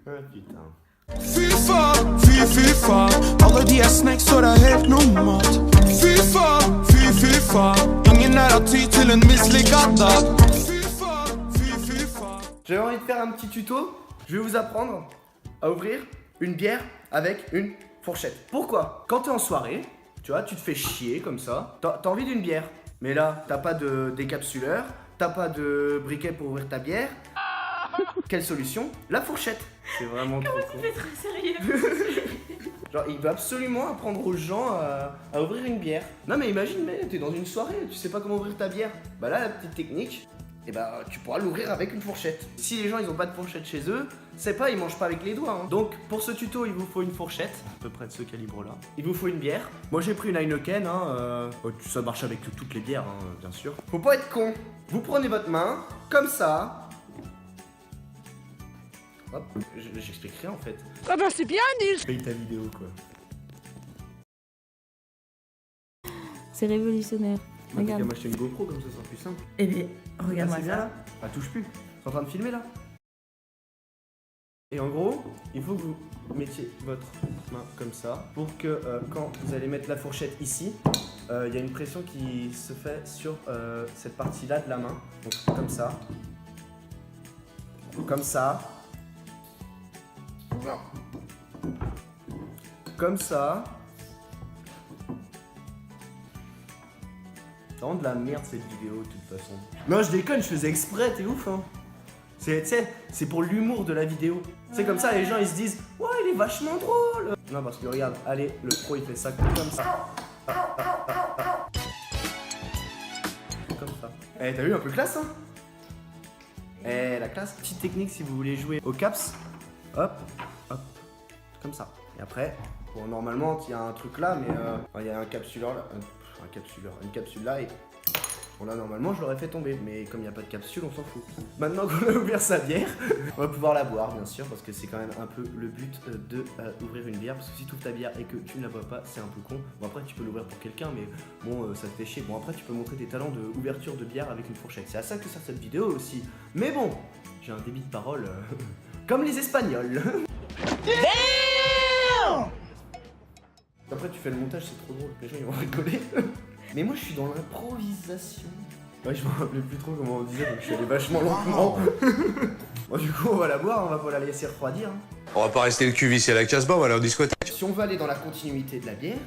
Ah putain. FIFA, FIFA, alla de snacks så det är helt normalt. FIFA, FIFA, ingen är tid till en misslyckad dag. FIFA, FIFA. J'avais envie de faire un petit tuto. Je vais vous apprendre à ouvrir une bière avec une fourchette. Pourquoi? Quand t'es en soirée, tu vois, tu te fais chier comme ça. T'as envie d'une bière, mais là, t'as pas de décapsuleur, t'as pas de briquet pour ouvrir ta bière. Quelle solution? La fourchette. C'est vraiment trop con. Comment tu fais très sérieux? Genre, il veut absolument apprendre aux gens à ouvrir une bière. Non mais imagine, mais t'es dans une soirée, tu sais pas comment ouvrir ta bière. Bah là, la petite technique, et bah tu pourras l'ouvrir avec une fourchette. Si les gens ils ont pas de fourchette chez eux, c'est pas, ils mangent pas avec les doigts. Hein. Donc pour ce tuto, il vous faut une fourchette, à peu près de ce calibre là. Il vous faut une bière. Moi j'ai pris une Heineken, ça marche avec toutes les bières, hein, bien sûr. Faut pas être con. Vous prenez votre main, comme ça. Hop, j'expliquerai en fait. Ah bah c'est bien Nils. Paye ta vidéo quoi. C'est révolutionnaire. Regarde. Regarde. T'as m'acheter une GoPro comme ça, c'est plus simple. Eh bien, regarde-moi C'est bien ça. là. Ah, touche plus. C'est en train de filmer là. Et en gros, il faut que vous mettiez votre main comme ça pour que quand vous allez mettre la fourchette ici, il y a une pression qui se fait sur cette partie-là de la main. Donc comme ça. Comme ça. Comme ça. C'est vraiment de la merde cette vidéo de toute façon. Non, je déconne, je faisais exprès, t'es ouf hein. C'est pour l'humour de la vidéo. C'est comme ça, les gens ils se disent ouais, il est vachement drôle. Non, parce que regarde, allez, le pro il fait ça comme ça. Comme ça. Eh, t'as vu un peu classe hein? Eh, la classe. Petite technique si vous voulez jouer au caps. Hop, hop, comme ça. Et après, bon, normalement il y a un truc là, mais il y a un capsuleur là. Une capsule là et bon là normalement je l'aurais fait tomber, mais comme il n'y a pas de capsule on s'en fout. Maintenant qu'on a ouvert sa bière, on va pouvoir la boire bien sûr parce que c'est quand même un peu le but de ouvrir une bière, parce que si tu ouvres ta bière et que tu ne la bois pas c'est un peu con. Bon après tu peux l'ouvrir pour quelqu'un mais bon ça te fait chier. Bon après tu peux montrer tes talents d'ouverture de bière avec une fourchette, c'est à ça que sert cette vidéo aussi. Mais bon, j'ai un débit de parole comme les Espagnols. Après tu fais le montage, c'est trop drôle, les gens ils vont rigoler. Mais moi je suis dans l'improvisation. Ouais, je me rappelais plus trop comment on disait, donc je suis allé vachement lentement. Bon, du coup on va la boire, on va pas la laisser refroidir. Hein. On va pas rester le cul vissé à la Casbah, on va aller en discothèque. Si on veut aller dans la continuité de la bière,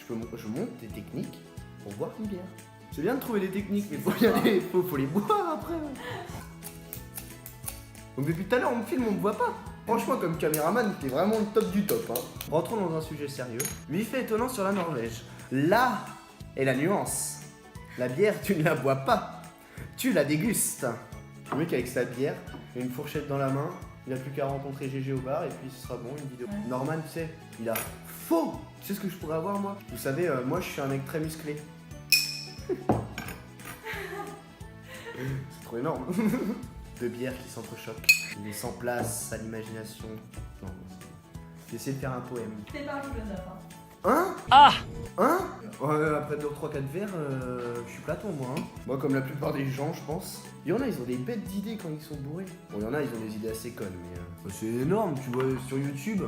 je monte des techniques pour boire une bière. C'est bien de trouver des techniques, mais faut y aller, faut les boire après. Donc depuis tout à l'heure on me filme, on me voit pas. Franchement, comme caméraman, t'es vraiment le top du top. Hein. Rentrons dans un sujet sérieux. Lui fait étonnant sur la Norvège. Là est la nuance. La bière, tu ne la bois pas. Tu la dégustes. Le mec avec sa bière, il a une fourchette dans la main. Il a plus qu'à rencontrer GG au bar et puis ce sera bon, une vidéo. Ouais. Norman, tu sais, il a faux. Tu sais ce que je pourrais avoir moi? Vous savez, moi je suis un mec très musclé. C'est trop énorme. Deux bières qui s'entrechoquent, laissant place à l'imagination. Non, j'ai essayé de faire un poème. C'est pas un philosophe, hein. Hein? Ah! Hein? Après 2, 3, 4 verres, je suis Platon moi. Hein. Moi comme la plupart des gens je pense. Il y en a, ils ont des bêtes d'idées quand ils sont bourrés. Bon, il y en a, ils ont des idées assez connes, mais c'est énorme, tu vois, sur YouTube.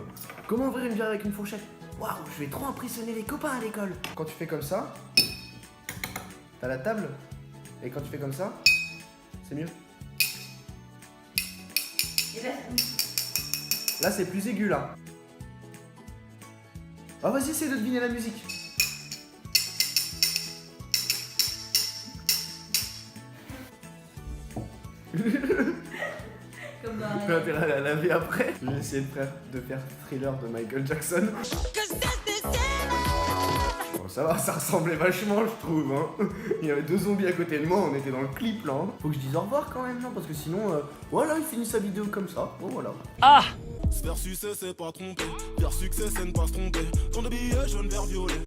Comment ouvrir une bière avec une fourchette? Waouh, je vais trop impressionner les copains à l'école. Quand tu fais comme ça, t'as la table, et quand tu fais comme ça, c'est mieux. Là c'est plus aigu là. Ah vas-y, essaye de deviner la musique. Comme T'as intérêt à la laver après. Je vais essayer de faire Thriller de Michael Jackson. Bon, ça va, ça ressemblait vachement je trouve hein. Il y avait 2 zombies à côté de moi, on était dans le clip là. Hein. Faut que je dise au revoir quand même, non? Parce que sinon, voilà, il finit sa vidéo comme ça. Bon voilà. Se faire sucer c'est pas tromper, faire succès c'est ne pas se tromper. Tant de billets jaune vert violet.